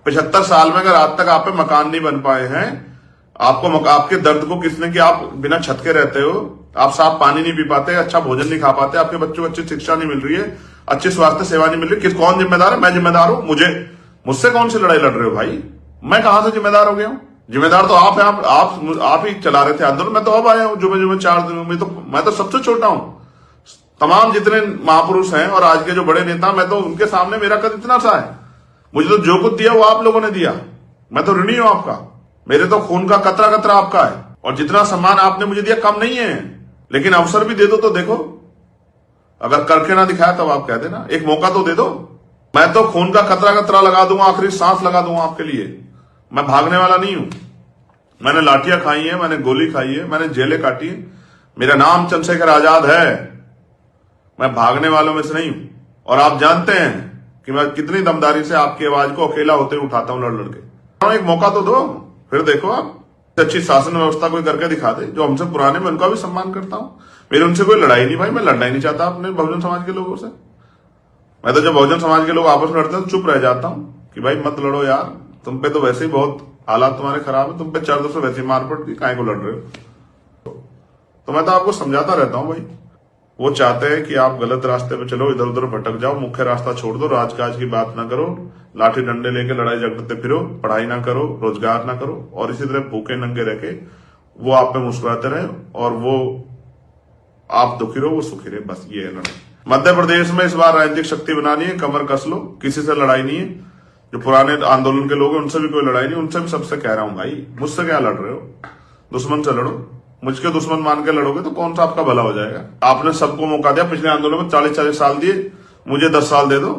75 साल में अगर आज तक आप पे मकान नहीं बन पाए हैं, आपके दर्द को किसने कि आप बिना छत के रहते हो, आप साफ पानी नहीं पी पाते, अच्छा भोजन नहीं खा पाते, आपके बच्चों को अच्छी शिक्षा नहीं मिल रही है, अच्छी स्वास्थ्य सेवा नहीं मिल रही, कौन जिम्मेदार है? मैं जिम्मेदार हूं। मुझसे कौन सी लड़ाई लड़ रहे हो भाई? मैं कहां से जिम्मेदार हो गया हूं? जिम्मेदार तो आप हैं। आप ही चला रहे थे आंदोलन। मैं तो अब आया हूं जुमे 4 दिनों में। तो मैं तो सबसे छोटा हूं। तमाम जितने महापुरुष हैं और आज के जो बड़े नेता, मैं तो उनके सामने मेरा कद इतना सा है। मुझे तो जो कुछ दिया वो आप लोगों ने दिया। मैं तो ऋणी हूं आपका। मेरे तो खून का कतरा कतरा आपका है। और जितना सम्मान आपने मुझे दिया कम नहीं है, लेकिन अवसर भी दे दो तो देखो। अगर करके ना दिखाया तब आप कह देना, एक मौका तो दे दो। मैं तो खून का कतरा कतरा लगा दूंगा, आखिरी सांस लगा दूंगा आपके लिए। मैं भागने वाला नहीं हूं। मैंने लाठियां खाई है, मैंने गोली खाई है, मैंने जेलें काटी है। मेरा नाम चंद्रशेखर आजाद है। मैं भागने वालों में से नहीं हूं। और आप जानते हैं कि मैं कितनी दमदारी से आपकी आवाज को अकेला होते हुए उठाता हूं लड़ लड़के। एक मौका तो दो, फिर देखो आप। अच्छी शासन व्यवस्था कोई करके दिखा दे जो हमसे पुराने, मैं उनका भी सम्मान करता हूं। मेरी उनसे कोई लड़ाई नहीं भाई, मैं लड़ना ही नहीं चाहता अपने बहुजन समाज के लोगों से। मैं तो जब बहुजन समाज के लोग आपस में लड़ते हैं तो चुप रह जाता हूं कि भाई मत लड़ो यार, तुम पे तो वैसे ही बहुत हालात तुम्हारे खराब है, तुम पे 4 से वैसे ही मार पड़ती, काहे को लड़ रहे हो? तो मैं तो आपको समझाता रहता हूं भाई। वो चाहते हैं कि आप गलत रास्ते पे चलो, इधर उधर भटक जाओ, मुख्य रास्ता छोड़ दो, राजकाज की बात ना करो, लाठी डंडे लेके लड़ाई झगड़ते फिरो, पढ़ाई ना करो, रोजगार ना करो, और इसी तरह भूखे नंगे रह के वो आप पे मुस्कुराते रहे और वो आप दुखी रहो, वो सुखी रहे। बस ये है लड़ाई। मध्य प्रदेश में इस बार राजनीतिक शक्ति बनानी है, कमर कस लो, किसी से लड़ाई नहीं है। जो पुराने आंदोलन के लोग हैं उनसे भी कोई लड़ाई नहीं, उनसे भी सबसे कह रहा हूं भाई, मुझसे क्या लड़ रहे हो? दुश्मन से लड़ो। मुझके दुश्मन मान के लड़ोगे तो कौन सा आपका भला हो जाएगा? आपने सबको मौका दिया, पिछले आंदोलन में 40-40 साल दिए, मुझे 10 साल दे दो,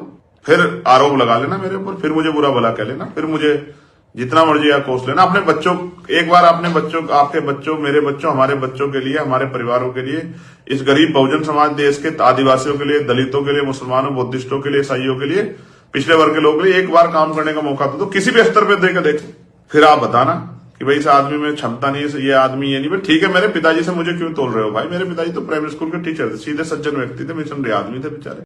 फिर आरोप लगा लेना मेरे ऊपर, फिर मुझे बुरा भला कह लेना, फिर मुझे जितना मर्जी या कोस लेना। अपने बच्चों, एक बार अपने बच्चों, आपके बच्चों, मेरे बच्चों, हमारे बच्चों के लिए, हमारे परिवारों के लिए, इस गरीब बहुजन समाज देश के आदिवासियों के लिए, दलितों के लिए, मुसलमानों, बुद्धिस्टों के लिए, ईसाइयों के लिए, पिछले वर्ग के लोगों के लिए एक बार काम करने का मौका दो। किसी भी स्तर पर देकर देखो, फिर आप बताना कि भाई इस आदमी में क्षमता नहीं है, ये आदमी ये नहीं। भाई ठीक है, मेरे पिताजी से मुझे क्यों तोल रहे हो भाई? मेरे पिताजी तो प्राइमरी स्कूल के टीचर थे, सीधे सज्जन व्यक्ति थे, मिशनरी आदमी थे बेचारे।